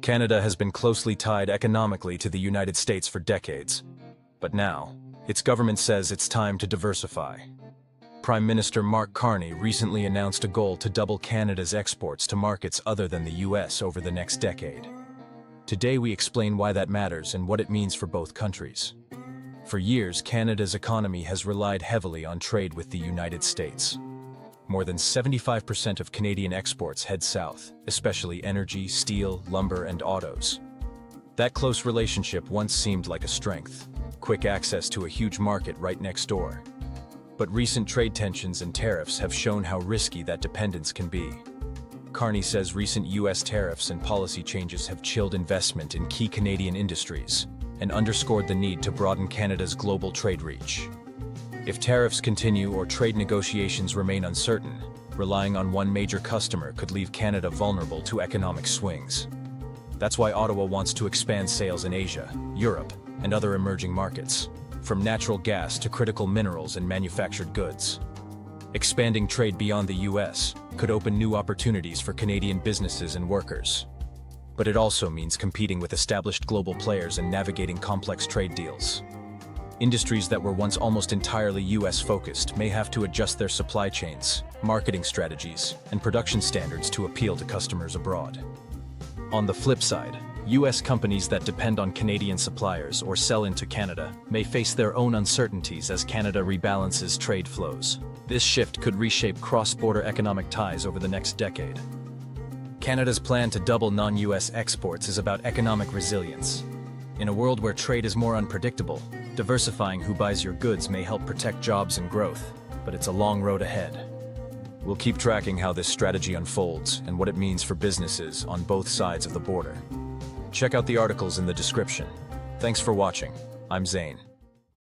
Canada has been closely tied economically to the United States for decades. But now, its government says it's time to diversify. Prime Minister Mark Carney recently announced a goal to double Canada's exports to markets other than the US over the next decade. Today we explain why that matters and what it means for both countries. For years, Canada's economy has relied heavily on trade with the United States. More than 75% of Canadian exports head south, especially energy, steel, lumber, and autos. That close relationship once seemed like a strength, quick access to a huge market right next door. But recent trade tensions and tariffs have shown how risky that dependence can be. Carney says recent US tariffs and policy changes have chilled investment in key Canadian industries and underscored the need to broaden Canada's global trade reach. If tariffs continue or trade negotiations remain uncertain, relying on one major customer could leave Canada vulnerable to economic swings. That's why Ottawa wants to expand sales in Asia, Europe, and other emerging markets, from natural gas to critical minerals and manufactured goods. Expanding trade beyond the US could open new opportunities for Canadian businesses and workers. But it also means competing with established global players and navigating complex trade deals. Industries that were once almost entirely US-focused may have to adjust their supply chains, marketing strategies, and production standards to appeal to customers abroad. On the flip side, US companies that depend on Canadian suppliers or sell into Canada may face their own uncertainties as Canada rebalances trade flows. This shift could reshape cross-border economic ties over the next decade. Canada's plan to double non-US exports is about economic resilience. In a world where trade is more unpredictable, diversifying who buys your goods may help protect jobs and growth, but it's a long road ahead. We'll keep tracking how this strategy unfolds and what it means for businesses on both sides of the border. Check out the articles in the description. Thanks for watching. I'm Zane.